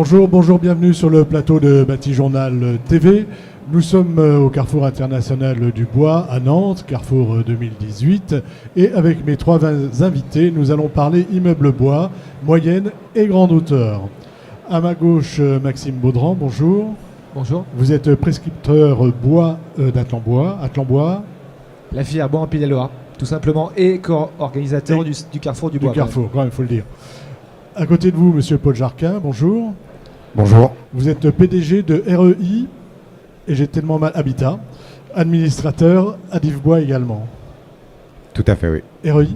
Bonjour, bienvenue sur le plateau de Bâti-Journal TV. Nous sommes au Carrefour international du bois à Nantes, Carrefour 2018. Et avec mes trois invités, nous allons parler immeuble bois, moyenne et grande hauteur. À ma gauche, Maxime Baudran, bonjour. Bonjour. Vous êtes prescripteur bois d'Atlan-Bois. La filière bois en Pileloa, tout simplement, et co-organisateur du Carrefour du bois. Du Carrefour, quand même, il faut le dire. À côté de vous, monsieur Paul Jarquin, bonjour. Bonjour. Vous êtes PDG de REI, et j'ai tellement mal Habitat, administrateur à Divbois également. Tout à fait, oui. REI.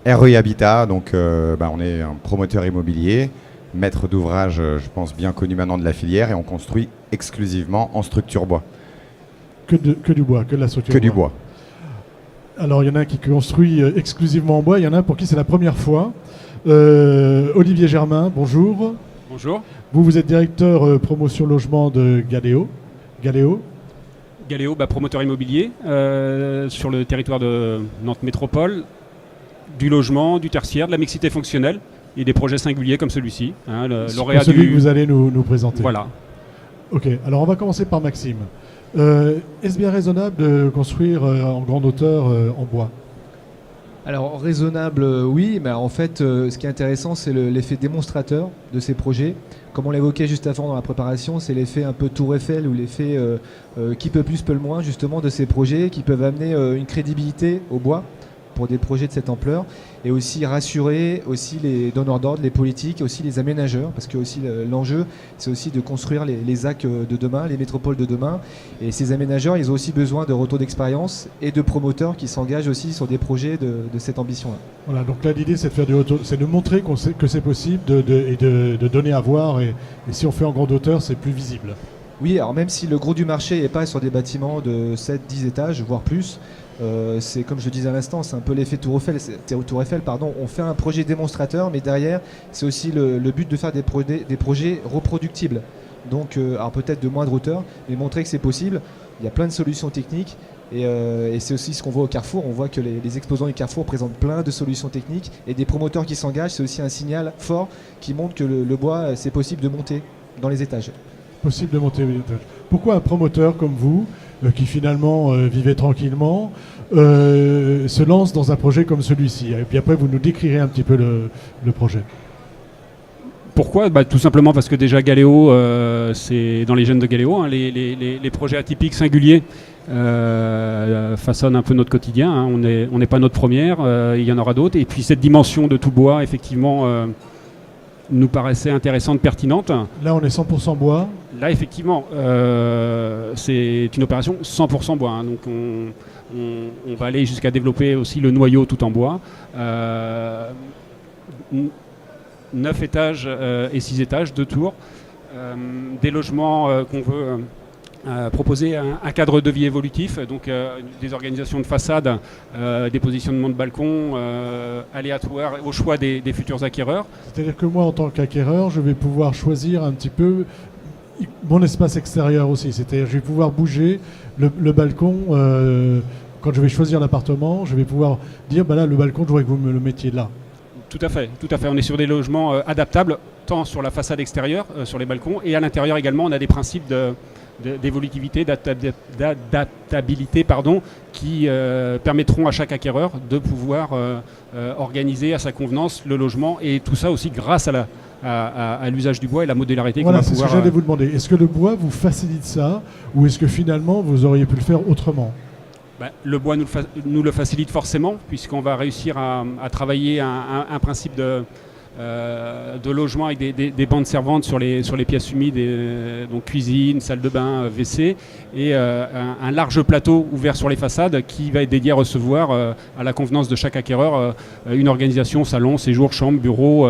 REI Habitat, donc on est un promoteur immobilier, maître d'ouvrage, je pense bien connu maintenant de la filière, et on construit exclusivement en structure bois. Que du bois, que de la structure Que bois. du bois. Alors il y en a un qui construit exclusivement en bois, il y en a un pour qui c'est la première fois. Olivier Germain, bonjour. Bonjour. Vous êtes directeur promotion logement de Galéo. Galéo, Promoteur immobilier sur le territoire de Nantes Métropole, du logement, du tertiaire, de la mixité fonctionnelle et des projets singuliers comme celui-ci. Lauréat celui que vous allez nous présenter. Voilà. Ok, alors on va commencer par Maxime. Est-ce bien raisonnable de construire en grande hauteur en bois ? Alors raisonnable, oui, mais en fait, ce qui est intéressant, c'est l'effet démonstrateur de ces projets. Comme on l'évoquait juste avant dans la préparation, c'est l'effet un peu Tour Eiffel ou l'effet qui peut plus, peut le moins, justement, de ces projets qui peuvent amener une crédibilité au bois pour des projets de cette ampleur, et aussi rassurer aussi les donneurs d'ordre, les politiques, aussi les aménageurs, parce que aussi l'enjeu, c'est aussi de construire les AC de demain, les métropoles de demain, et ces aménageurs, ils ont aussi besoin de retours d'expérience et de promoteurs qui s'engagent aussi sur des projets de cette ambition-là. Voilà, donc là l'idée c'est de faire c'est de montrer que c'est possible et de donner à voir, et si on fait en grande hauteur, c'est plus visible. Oui, alors même si le gros du marché n'est pas sur des bâtiments de 7-10 étages, voire plus, c'est comme je le disais à l'instant, c'est un peu l'effet Tour Eiffel, pardon. On fait un projet démonstrateur, mais derrière, c'est aussi le but de faire des projets reproductibles. Donc, alors peut-être de moindre hauteur, mais montrer que c'est possible. Il y a plein de solutions techniques, et c'est aussi ce qu'on voit au Carrefour. On voit que les exposants du Carrefour présentent plein de solutions techniques, et des promoteurs qui s'engagent, c'est aussi un signal fort qui montre que le bois, c'est possible de monter dans les étages. Possible de monter les étages. Pourquoi un promoteur comme vous, qui finalement vivait tranquillement, se lance dans un projet comme celui-ci? Et puis après, vous nous décrirez un petit peu le projet. Pourquoi ? Tout simplement parce que déjà Galéo, c'est dans les gènes de Galéo, hein, les projets atypiques, singuliers, façonnent un peu notre quotidien. Hein. On n'est pas notre première, il y en aura d'autres. Et puis cette dimension de tout bois, effectivement, nous paraissait intéressante, pertinente. Là, on est 100% bois. Là, effectivement, c'est une opération 100% bois. Hein. Donc, on va aller jusqu'à développer aussi le noyau tout en bois. 9 étages et 6 étages, 2 tours. Des logements qu'on veut proposer un cadre de vie évolutif, donc des organisations de façade, des positionnements de balcons aléatoires au choix des futurs acquéreurs. C'est-à-dire que moi, en tant qu'acquéreur, je vais pouvoir choisir un petit peu mon espace extérieur aussi. C'est-à-dire que je vais pouvoir bouger le balcon. Quand je vais choisir l'appartement, je vais pouvoir dire, là, le balcon, je voudrais que vous me le mettiez là. Tout à fait. On est sur des logements adaptables, tant sur la façade extérieure, sur les balcons, et à l'intérieur également, on a des principes d'évolutivité, d'adaptabilité, qui permettront à chaque acquéreur de pouvoir organiser à sa convenance le logement, et tout ça aussi grâce à l'usage du bois et la modularité qu'on va pouvoir... Voilà, c'est ce que j'allais vous demander. Est-ce que le bois vous facilite ça, ou est-ce que finalement vous auriez pu le faire autrement ? Le bois nous le facilite forcément, puisqu'on va réussir à travailler un principe de logement avec des bandes servantes sur les pièces humides, donc cuisine, salle de bain, WC, et un large plateau ouvert sur les façades qui va être dédié à recevoir à la convenance de chaque acquéreur une organisation, salon, séjour, chambre, bureau,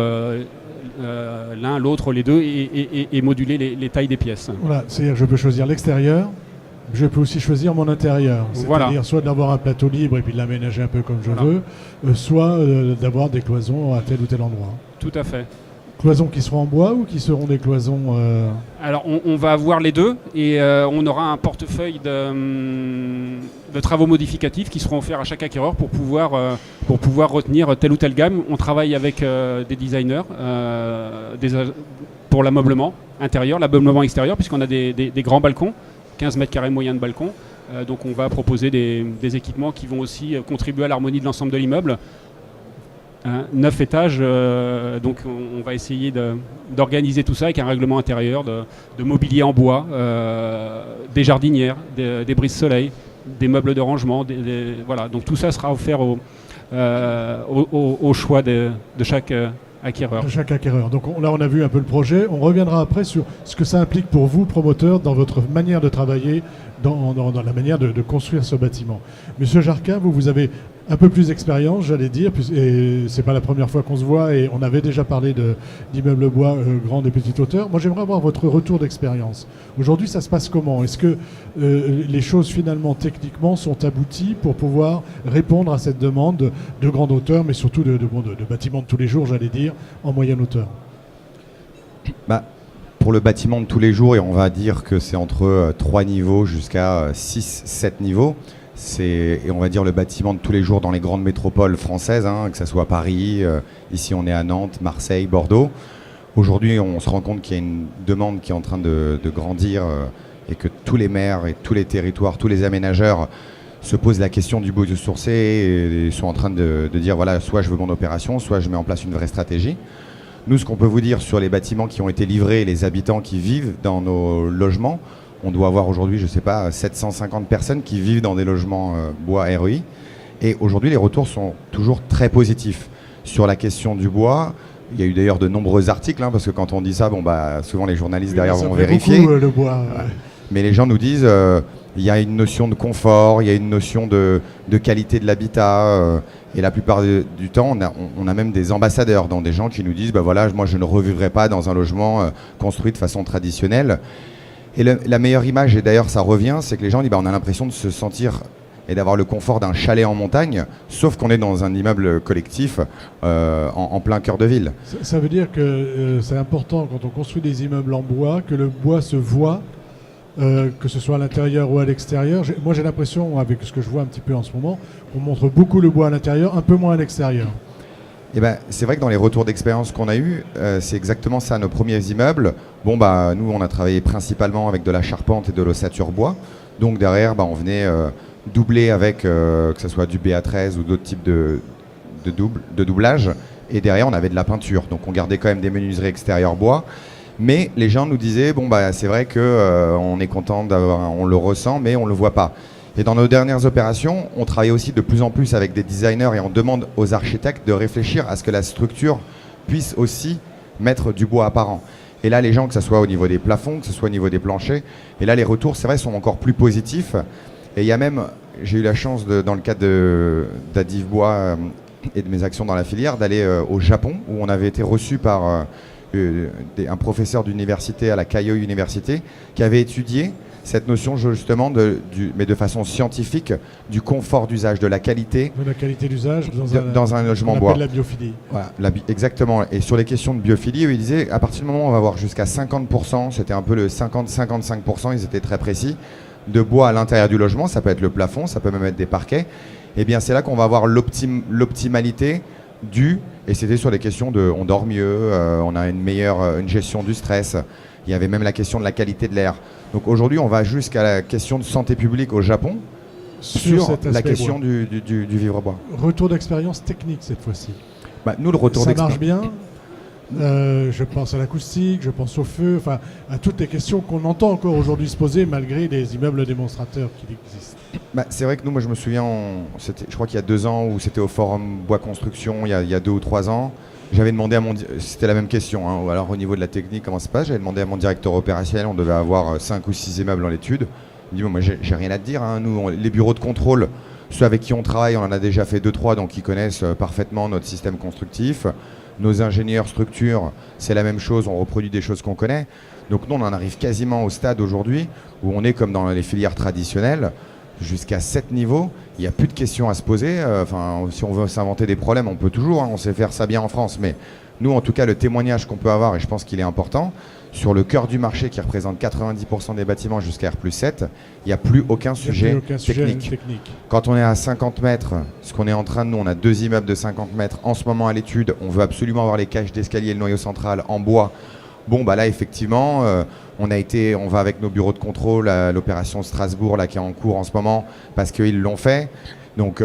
l'un, l'autre, les deux, et moduler les tailles des pièces. Voilà, c'est-à-dire que je peux choisir l'extérieur. Je peux aussi choisir mon intérieur, c'est-à-dire soit d'avoir un plateau libre et puis de l'aménager un peu comme je veux, soit d'avoir des cloisons à tel ou tel endroit. Tout à fait. Cloisons qui seront en bois ou qui seront des cloisons Alors on va avoir les deux, et on aura un portefeuille de travaux modificatifs qui seront offerts à chaque acquéreur pour pouvoir retenir telle ou telle gamme. On travaille avec des designers pour pour l'ameublement intérieur, l'ameublement extérieur, puisqu'on a des grands balcons, 15 mètres carrés moyen de balcon. Donc on va proposer des équipements qui vont aussi contribuer à l'harmonie de l'ensemble de l'immeuble. 9 étages, donc on va essayer d'organiser tout ça avec un règlement intérieur, de mobilier en bois, des jardinières, des brises-soleil, des meubles de rangement. Voilà. Donc tout ça sera offert au choix de chaque acquéreur. De chaque acquéreur. Donc là, on a vu un peu le projet. On reviendra après sur ce que ça implique pour vous, promoteurs, dans votre manière de travailler, dans la manière de construire ce bâtiment. Monsieur Jarquin, vous avez un peu plus d'expérience, j'allais dire, et c'est pas la première fois qu'on se voit, et on avait déjà parlé d'immeubles bois grande et petite hauteur. Moi, j'aimerais avoir votre retour d'expérience. Aujourd'hui, ça se passe comment? Est-ce que les choses, finalement, techniquement, sont abouties pour pouvoir répondre à cette demande de grande hauteur, mais surtout de bâtiments de tous les jours, j'allais dire, en moyenne hauteur? Pour le bâtiment de tous les jours, et on va dire que c'est entre 3 niveaux jusqu'à 6-7 niveaux, et on va dire le bâtiment de tous les jours dans les grandes métropoles françaises, que ce soit Paris, ici on est à Nantes, Marseille, Bordeaux. Aujourd'hui, on se rend compte qu'il y a une demande qui est en train de grandir et que tous les maires et tous les territoires, tous les aménageurs se posent la question du biosourcé et sont en train de dire voilà, soit je veux mon opération, soit je mets en place une vraie stratégie. Nous, ce qu'on peut vous dire sur les bâtiments qui ont été livrés, les habitants qui vivent dans nos logements, on doit avoir aujourd'hui, je ne sais pas, 750 personnes qui vivent dans des logements bois REI. Et aujourd'hui, les retours sont toujours très positifs. Sur la question du bois, il y a eu d'ailleurs de nombreux articles, parce que quand on dit ça, souvent les journalistes derrière vont vérifier. Beaucoup, le bois. Mais les gens nous disent il y a une notion de confort, il y a une notion de qualité de l'habitat. Et la plupart du temps, on a même des ambassadeurs, des gens qui nous disent voilà, moi je ne revivrai pas dans un logement construit de façon traditionnelle. Et la meilleure image, et d'ailleurs ça revient, c'est que les gens disent on a l'impression de se sentir et d'avoir le confort d'un chalet en montagne, sauf qu'on est dans un immeuble collectif en plein cœur de ville. Ça veut dire que c'est important quand on construit des immeubles en bois, que le bois se voit, que ce soit à l'intérieur ou à l'extérieur. Moi j'ai l'impression, avec ce que je vois un petit peu en ce moment, qu'on montre beaucoup le bois à l'intérieur, un peu moins à l'extérieur. C'est vrai que dans les retours d'expérience qu'on a eus, c'est exactement ça, nos premiers immeubles. Nous, on a travaillé principalement avec de la charpente et de l'ossature bois. Donc derrière, on venait doubler avec, que ce soit du BA13 ou d'autres types de doublage. Et derrière, on avait de la peinture. Donc on gardait quand même des menuiseries extérieures bois. Mais les gens nous disaient, c'est vrai qu'on est content d'avoir, on le ressent, mais on ne le voit pas. Et dans nos dernières opérations, on travaille aussi de plus en plus avec des designers et on demande aux architectes de réfléchir à ce que la structure puisse aussi mettre du bois apparent. Et là, les gens, que ce soit au niveau des plafonds, que ce soit au niveau des planchers, et là, les retours, c'est vrai, sont encore plus positifs. Et il y a même, j'ai eu la chance, dans le cadre d'Adiv Bois et de mes actions dans la filière, d'aller au Japon, où on avait été reçu par un professeur d'université à la Keio Université, qui avait étudié cette notion justement, mais de façon scientifique, du confort d'usage, de la qualité. De la qualité d'usage dans un logement bois. La biophilie. Voilà, exactement. Et sur les questions de biophilie, il disait, à partir du moment où on va avoir jusqu'à 50%, c'était un peu le 50-55%, ils étaient très précis, de bois à l'intérieur du logement, ça peut être le plafond, ça peut même être des parquets, et bien c'est là qu'on va avoir l'optimalité et c'était sur les questions de on dort mieux, on a une gestion du stress. Il y avait même la question de la qualité de l'air. Donc aujourd'hui, on va jusqu'à la question de santé publique au Japon sur la question du vivre bois. Retour d'expérience technique cette fois-ci. Nous, le retour ça marche bien. Je pense à l'acoustique, je pense au feu, à toutes les questions qu'on entend encore aujourd'hui se poser malgré les immeubles démonstrateurs qui existent. C'est vrai que nous, moi je me souviens, je crois qu'il y a 2 ans où c'était au Forum Bois Construction, il y a 2 ou 3 ans. J'avais demandé c'était la même question, ou alors au niveau de la technique, comment ça se passe, j'avais demandé à mon directeur opérationnel, on devait avoir 5 ou 6 immeubles dans l'étude. Il me dit, moi j'ai rien à te dire, nous, les bureaux de contrôle, ceux avec qui on travaille, on en a déjà fait 2-3, donc ils connaissent parfaitement notre système constructif. Nos ingénieurs structure, c'est la même chose, on reproduit des choses qu'on connaît. Donc nous, on en arrive quasiment au stade aujourd'hui où on est comme dans les filières traditionnelles, jusqu'à 7 niveaux, il n'y a plus de questions à se poser. Si on veut s'inventer des problèmes, on peut toujours, on sait faire ça bien en France. Mais nous, en tout cas, le témoignage qu'on peut avoir, et je pense qu'il est important, sur le cœur du marché qui représente 90% des bâtiments jusqu'à R+7, il n'y a plus aucun sujet technique. Quand on est à 50 mètres, ce qu'on est en train de nous, on a 2 immeubles de 50 mètres en ce moment à l'étude, on veut absolument avoir les cages d'escalier et le noyau central en bois. Bon, bah là, effectivement, on va avec nos bureaux de contrôle à l'opération Strasbourg, là, qui est en cours en ce moment, parce qu'ils l'ont fait. Donc,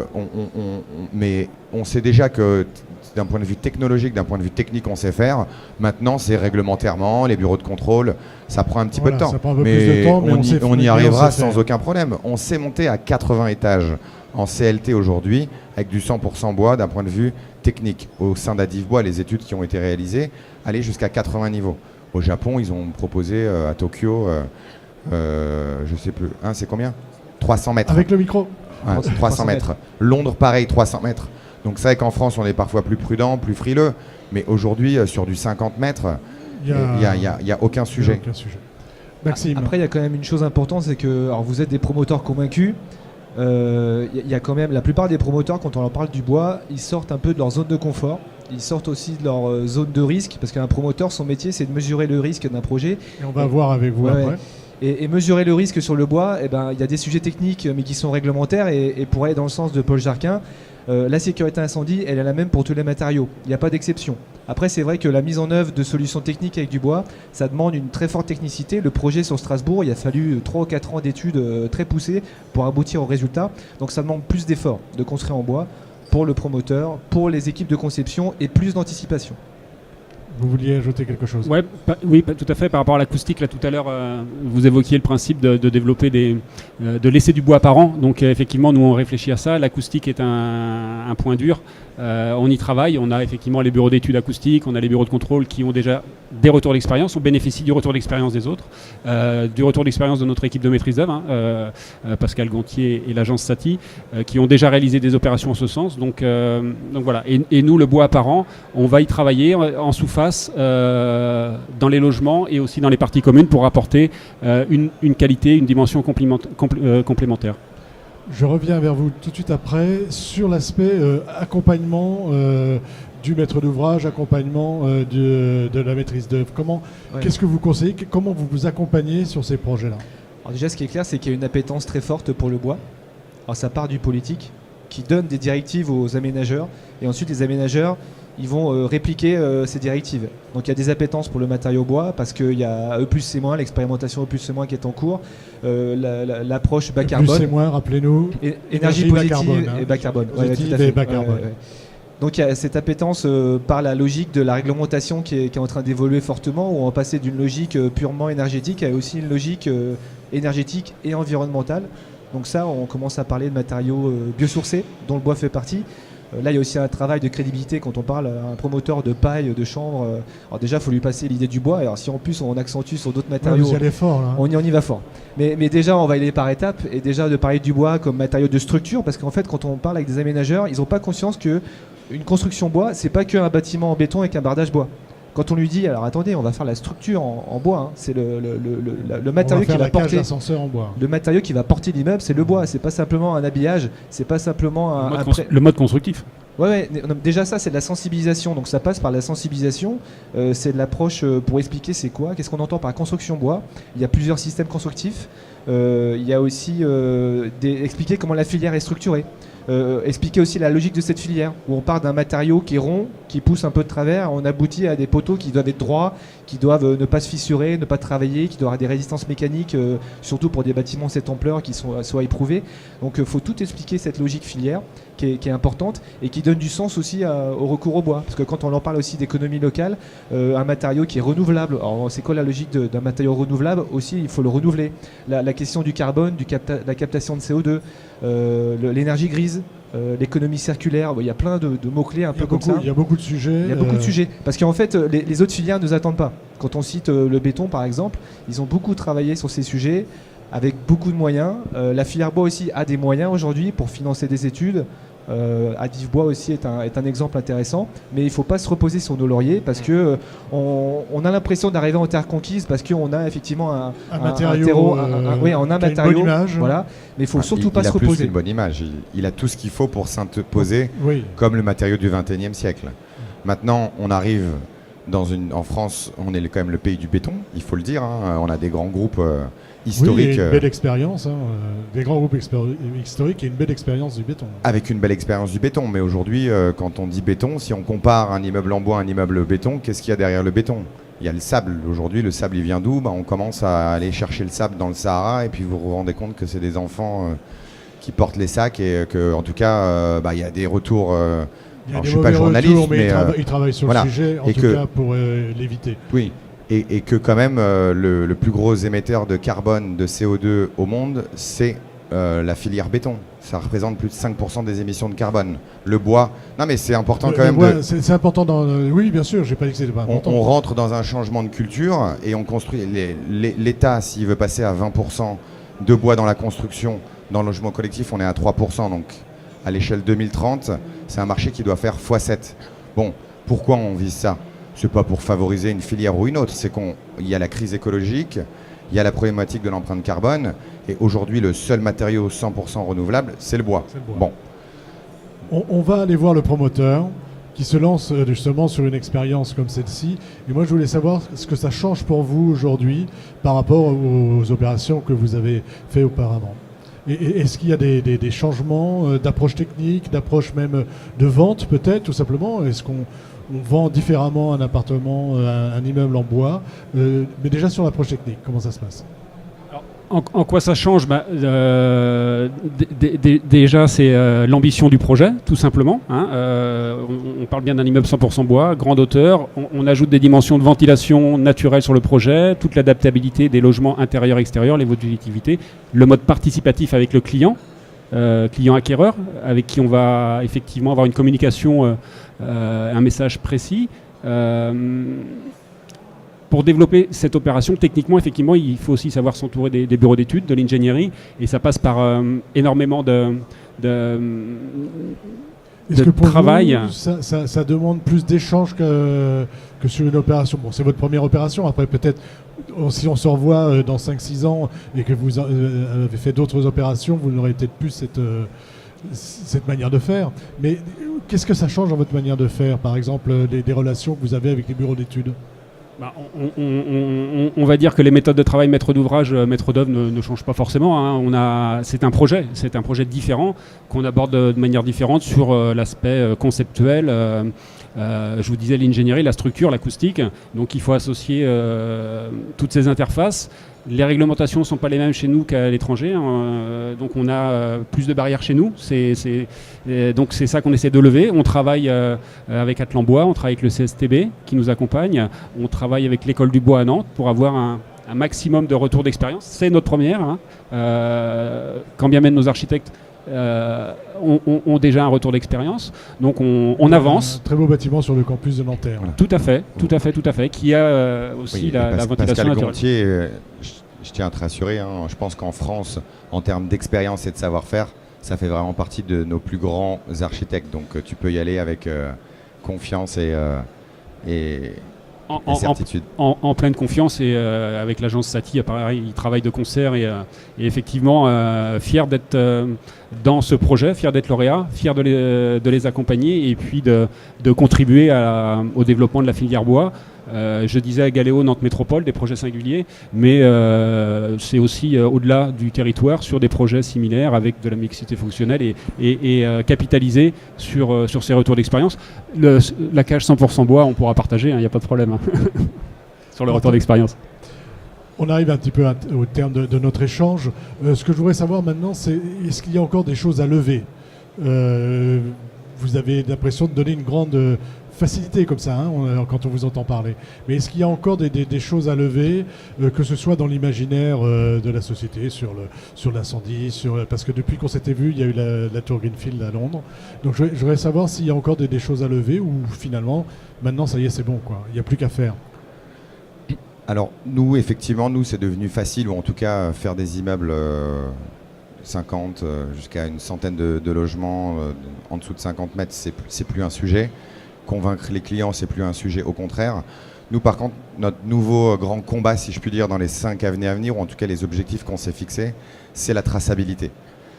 mais on sait déjà que d'un point de vue technologique, d'un point de vue technique, on sait faire. Maintenant, c'est réglementairement, les bureaux de contrôle, ça prend un petit peu de temps. Ça prend un peu plus de temps, mais on y arrivera sans aucun problème. On sait monter à 80 étages en CLT aujourd'hui, avec du 100% bois d'un point de vue technique. Au sein d'Adif Bois, les études qui ont été réalisées allaient jusqu'à 80 niveaux. Au Japon, ils ont proposé à Tokyo, je sais plus, c'est combien 300 mètres. Avec le micro 300 mètres. Londres, pareil, 300 mètres. Donc c'est vrai qu'en France, on est parfois plus prudent, plus frileux. Mais aujourd'hui, sur du 50 mètres, il n'y a aucun sujet. Maxime. Après, il y a quand même une chose importante, c'est que alors vous êtes des promoteurs convaincus. Il y a quand même la plupart des promoteurs, quand on leur parle du bois, ils sortent un peu de leur zone de confort. Ils sortent aussi de leur zone de risque, parce qu'un promoteur, son métier, c'est de mesurer le risque d'un projet. Et on va voir avec vous après. Et mesurer le risque sur le bois, il y a des sujets techniques, mais qui sont réglementaires. Et pour aller dans le sens de Paul Jarquin, la sécurité incendie, elle est la même pour tous les matériaux. Il n'y a pas d'exception. Après, c'est vrai que la mise en œuvre de solutions techniques avec du bois, ça demande une très forte technicité. Le projet sur Strasbourg, il a fallu 3 ou 4 ans d'études très poussées pour aboutir au résultat. Donc ça demande plus d'efforts de construire en bois pour le promoteur, pour les équipes de conception et plus d'anticipation. Vous vouliez ajouter quelque chose? Oui, tout à fait. Par rapport à l'acoustique, là tout à l'heure, vous évoquiez le principe de développer de laisser du bois apparent. Donc effectivement, nous on réfléchit à ça. L'acoustique est un point dur. On y travaille. On a effectivement les bureaux d'études acoustiques, on a les bureaux de contrôle qui ont déjà des retours d'expérience. On bénéficie du retour d'expérience des autres, du retour d'expérience de notre équipe de maîtrise d'œuvre, Pascal Gontier et l'agence Saty, qui ont déjà réalisé des opérations en ce sens. Donc voilà. Et nous, le bois apparent, on va y travailler en sous-face dans les logements et aussi dans les parties communes pour apporter une qualité, une dimension complémentaire. Je reviens vers vous tout de suite après sur l'aspect accompagnement du maître d'ouvrage, accompagnement de la maîtrise d'œuvre. Qu'est-ce que vous conseillez? Comment vous vous accompagnez sur ces projets-là? Alors déjà, ce qui est clair, c'est qu'il y a une appétence très forte pour le bois. Alors ça part du politique qui donne des directives aux aménageurs et ensuite les aménageurs ils vont répliquer ces directives. Donc il y a des appétences pour le matériau bois parce qu'il y a E+C-, l'expérimentation E+C- qui est en cours, l'approche bas carbone. E+C-, rappelez-nous. Énergie positive et bas carbone. Positive et bas carbone. Donc il y a cette appétence par la logique de la réglementation qui est en train d'évoluer fortement, où on va passer d'une logique purement énergétique à aussi une logique énergétique et environnementale. Donc ça, on commence à parler de matériaux biosourcés, dont le bois fait partie. Là, il y a aussi un travail de crédibilité quand on parle à un promoteur de paille, de chanvre. Alors déjà, il faut lui passer l'idée du bois. Alors si en plus on accentue sur d'autres matériaux, vous y allez fort, là. on y va fort. Mais déjà, on va y aller par étapes. Et déjà, de parler du bois comme matériau de structure, parce qu'en fait, quand on parle avec des aménageurs, ils n'ont pas conscience qu'une construction bois, c'est pas qu'un bâtiment en béton avec un bardage bois. Quand on lui dit, alors attendez, on va faire la structure en bois, c'est le matériau qui va porter l'ascenseur en bois. Le matériau qui va porter l'immeuble, c'est le bois. C'est pas simplement un habillage, c'est pas simplement le mode constructif. Ouais, déjà ça c'est de la sensibilisation, donc ça passe par la sensibilisation, c'est de l'approche pour expliquer c'est quoi, qu'est-ce qu'on entend par construction bois. Il y a plusieurs systèmes constructifs, il y a aussi expliquer comment la filière est structurée. Expliquer aussi la logique de cette filière où on part d'un matériau qui est rond, qui pousse un peu de travers, on aboutit à des poteaux qui doivent être droits, qui doivent ne pas se fissurer, ne pas travailler, qui doivent avoir des résistances mécaniques, surtout pour des bâtiments de cette ampleur qui soient éprouvés. Donc il faut tout expliquer cette logique filière qui est importante et qui donne du sens aussi au recours au bois, parce que quand on leur parle aussi d'économie locale, un matériau qui est renouvelable, alors c'est quoi la logique d'un matériau renouvelable? Aussi il faut le renouveler, la question du carbone, la captation de CO2, l'énergie grise, l'économie circulaire, il y a plein de mots-clés un peu comme ça. Il y a beaucoup de sujets. Il y a beaucoup de sujets. Parce qu'en fait, les autres filières ne nous attendent pas. Quand on cite le béton, par exemple, ils ont beaucoup travaillé sur ces sujets avec beaucoup de moyens. La filière bois aussi a des moyens aujourd'hui pour financer des études. Adif Bois aussi est un exemple intéressant, mais il ne faut pas se reposer sur nos lauriers parce que on a l'impression d'arriver en terre conquise parce qu'on a effectivement un matériau, on a un matériau, une bonne image. Voilà, mais il faut surtout pas se reposer. Il a plus une bonne image, il a tout ce qu'il faut pour s'imposer comme le matériau du XXIe siècle. Maintenant, on arrive en France, on est quand même le pays du béton, il faut le dire, on a des grands groupes historique. Une belle expérience, des grands groupes historiques et une belle expérience du béton. Avec une belle expérience du béton, mais aujourd'hui, quand on dit béton, si on compare un immeuble en bois à un immeuble béton, qu'est-ce qu'il y a derrière le béton? Il y a le sable. Aujourd'hui, le sable, il vient d'où? On commence à aller chercher le sable dans le Sahara et puis vous vous rendez compte que c'est des enfants qui portent les sacs et que, en tout cas, il y a des retours. Il y a Alors, des je suis pas mauvais journaliste, retours, mais mais ils travaillent sur voilà. le sujet, en Et tout que- cas pour l'éviter. Oui. Et que quand même, le plus gros émetteur de carbone, de CO2 au monde, c'est la filière béton. Ça représente plus de 5% des émissions de carbone. Le bois. Non, mais c'est important quand même de. C'est important dans. Oui, bien sûr, j'ai pas dit que c'était pas important. On rentre dans un changement de culture et on construit. L'État, s'il veut passer à 20% de bois dans la construction, dans le logement collectif, on est à 3%. Donc, à l'échelle 2030, c'est un marché qui doit faire x7. Bon, pourquoi on vise ça? C'est pas pour favoriser une filière ou une autre. C'est qu'il y a la crise écologique, il y a la problématique de l'empreinte carbone. Et aujourd'hui, le seul matériau 100% renouvelable, c'est le bois. C'est le bois. Bon. On va aller voir le promoteur qui se lance justement sur une expérience comme celle-ci. Et moi, je voulais savoir ce que ça change pour vous aujourd'hui par rapport aux opérations que vous avez fait auparavant. Et est-ce qu'il y a des changements d'approche technique, d'approche même de vente peut-être, tout simplement? Est-ce qu'on vend différemment un appartement, un immeuble en bois? Mais déjà sur l'approche technique, comment ça se passe? En quoi ça change? Déjà, c'est l'ambition du projet, tout simplement. On parle bien d'un immeuble 100% bois, grande hauteur. On ajoute des dimensions de ventilation naturelle sur le projet, toute l'adaptabilité des logements intérieurs et extérieurs, l'évolutivité, le mode participatif avec le client, client acquéreur, avec qui on va effectivement avoir une communication, un message précis. Pour développer cette opération, techniquement, effectivement, il faut aussi savoir s'entourer des bureaux d'études, de l'ingénierie, et ça passe par énormément de Est-ce que pour travail. vous, ça demande plus d'échanges que sur une opération? Bon, c'est votre première opération. Après, peut-être, si on se revoit dans 5-6 ans et que vous avez fait d'autres opérations, vous n'aurez peut-être plus cette manière de faire. Mais qu'est-ce que ça change dans votre manière de faire? Par exemple, des relations que vous avez avec les bureaux d'études? On va dire que les méthodes de travail maître d'ouvrage, maître d'œuvre ne changent pas forcément. C'est un projet différent qu'on aborde de manière différente sur l'aspect conceptuel. Je vous disais l'ingénierie, la structure, l'acoustique. Donc il faut associer toutes ces interfaces. Les réglementations ne sont pas les mêmes chez nous qu'à l'étranger. Donc on a plus de barrières chez nous. Donc c'est ça qu'on essaie de lever. On travaille avec Atlan-Bois, on travaille avec le CSTB qui nous accompagne. On travaille avec l'école du bois à Nantes pour avoir un maximum de retours d'expérience. C'est notre première. Quand bien même nos architectes ont déjà un retour d'expérience. Donc on avance. Un très beau bâtiment sur le campus de Nanterre. Voilà. Tout à fait. Qui a aussi la ventilation Pascal naturelle. Gontier, je tiens à te rassurer, je pense qu'en France, en termes d'expérience et de savoir-faire, ça fait vraiment partie de nos plus grands architectes. Donc tu peux y aller avec confiance et certitude. En pleine confiance et avec l'agence Saty, pareil, ils travaillent de concert et effectivement fiers d'être dans ce projet, fiers d'être lauréats, fiers de les accompagner et puis de contribuer au développement de la filière bois. Je disais à Galéo, Nantes Métropole, des projets singuliers, mais c'est aussi au-delà du territoire sur des projets similaires avec de la mixité fonctionnelle et capitaliser sur ces retours d'expérience. La cage 100% bois, on pourra partager, il n'y a pas de problème sur le retour d'expérience. On arrive un petit peu au terme de notre échange. Ce que je voudrais savoir maintenant, c'est est-ce qu'il y a encore des choses à lever? Vous avez l'impression de donner une grande facilité comme ça quand on vous entend parler. Mais est-ce qu'il y a encore des choses à lever, que ce soit dans l'imaginaire de la société, sur l'incendie, parce que depuis qu'on s'était vu, il y a eu la tour Greenfield à Londres. Donc je voudrais savoir s'il y a encore des choses à lever ou finalement, maintenant ça y est, c'est bon, quoi. Il n'y a plus qu'à faire. Alors nous, effectivement, c'est devenu facile, ou en tout cas faire des immeubles 50 jusqu'à une centaine de logements en dessous de 50 mètres, c'est plus un sujet. Convaincre les clients, c'est plus un sujet, au contraire. Nous, par contre, notre nouveau grand combat, si je puis dire, dans les 5 années à venir, ou en tout cas les objectifs qu'on s'est fixés, c'est la traçabilité.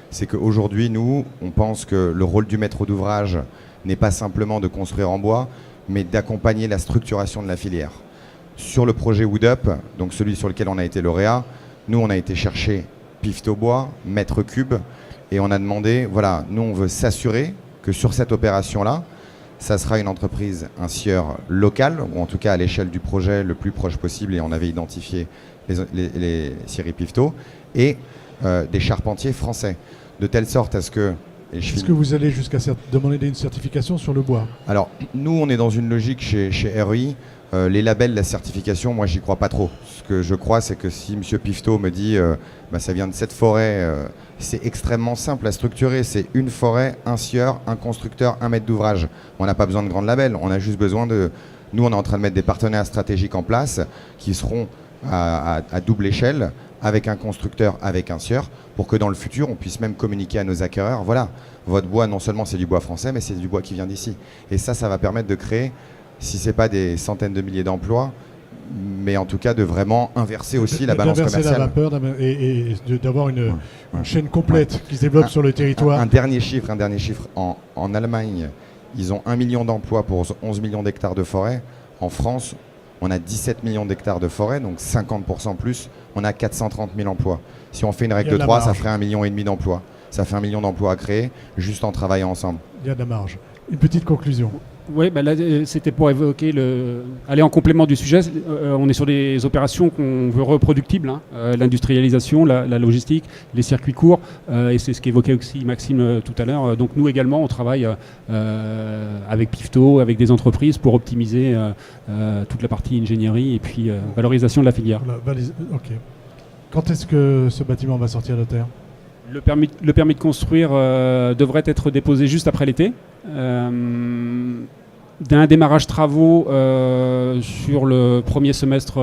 C'est qu'aujourd'hui, nous, on pense que le rôle du maître d'ouvrage n'est pas simplement de construire en bois, mais d'accompagner la structuration de la filière. Sur le projet WoodUp, donc celui sur lequel on a été lauréat, nous on a été chercher Pifto Bois, Mètre Cube, et on a demandé, voilà, nous on veut s'assurer que sur cette opération-là, ça sera une entreprise, un sieur local, ou en tout cas à l'échelle du projet le plus proche possible, et on avait identifié les scieries Pifto, et des charpentiers français. De telle sorte à ce que... Est-ce que vous allez jusqu'à demander une certification sur le bois? Alors, nous, on est dans une logique chez REI. Les labels, la certification, moi, j'y crois pas trop. Ce que je crois, c'est que si M. Pifto me dit ça vient de cette forêt, c'est extrêmement simple à structurer. C'est une forêt, un sieur, un constructeur, un maître d'ouvrage. On n'a pas besoin de grands labels. On a juste besoin de... Nous, on est en train de mettre des partenaires stratégiques en place qui seront à double échelle, avec un constructeur, avec un sieur, pour que dans le futur, on puisse même communiquer à nos acquéreurs. Voilà, votre bois, non seulement c'est du bois français, mais c'est du bois qui vient d'ici. Et ça va permettre de créer, si ce n'est pas des centaines de milliers d'emplois, mais en tout cas de vraiment inverser aussi la balance commerciale. D'inverser la vapeur et d'avoir une chaîne complète qui se développe sur le territoire. Un dernier chiffre. En Allemagne, ils ont 1 million d'emplois pour 11 millions d'hectares de forêt. En France, on a 17 millions d'hectares de forêt, donc 50% plus. On a 430 000 emplois. Si on fait une règle de 3, ça ferait 1,5 million d'emplois. Ça fait 1 million d'emplois à créer, juste en travaillant ensemble. Il y a de la marge. Une petite conclusion. Oui, là, c'était pour évoquer aller en complément du sujet. On est sur des opérations qu'on veut reproductibles, l'industrialisation, la logistique, les circuits courts, et c'est ce qu'évoquait aussi Maxime tout à l'heure. Donc nous également, on travaille avec Pifto, avec des entreprises pour optimiser toute la partie ingénierie et puis valorisation de la filière. Ok. Quand est-ce que ce bâtiment va sortir de terre ? Le permis de construire devrait être déposé juste après l'été. D'un démarrage travaux sur le premier semestre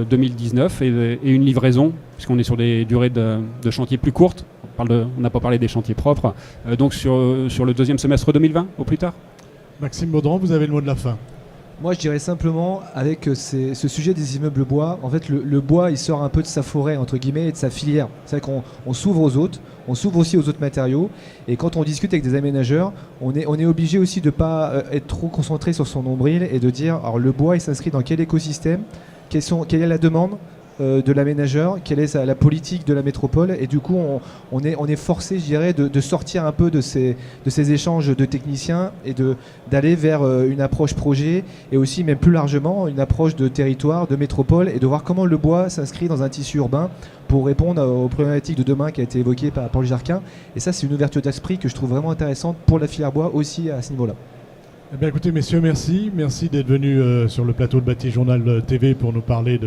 2019 et une livraison, puisqu'on est sur des durées de chantier plus courtes. On n'a pas parlé des chantiers propres. Donc sur le deuxième semestre 2020, au plus tard. Maxime Baudran, vous avez le mot de la fin. Moi, je dirais simplement, avec ce sujet des immeubles bois, en fait, le bois, il sort un peu de sa forêt, entre guillemets, et de sa filière. C'est vrai qu'on s'ouvre aux autres, on s'ouvre aussi aux autres matériaux. Et quand on discute avec des aménageurs, on est obligé aussi de ne pas être trop concentré sur son nombril et de dire, alors le bois, il s'inscrit dans quel écosystème, quelle est la demande de l'aménageur, quelle est la politique de la métropole, et du coup on est forcé, je dirais, de sortir un peu de ces échanges de techniciens et d'aller vers une approche projet, et aussi même plus largement une approche de territoire, de métropole, et de voir comment le bois s'inscrit dans un tissu urbain pour répondre aux problématiques de demain qui a été évoquée par Paul Jarquin. Et ça, c'est une ouverture d'esprit que je trouve vraiment intéressante pour la filière bois aussi à ce niveau-là. Eh bien, écoutez, messieurs, merci. Merci d'être venus sur le plateau de Bâti Journal TV pour nous parler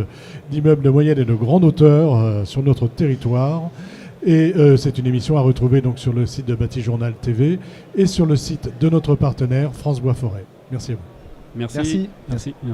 d'immeubles de moyenne et de grande hauteur sur notre territoire. Et c'est une émission à retrouver donc sur le site de Bâti Journal TV et sur le site de notre partenaire France Bois Forêt. Merci à vous. Merci.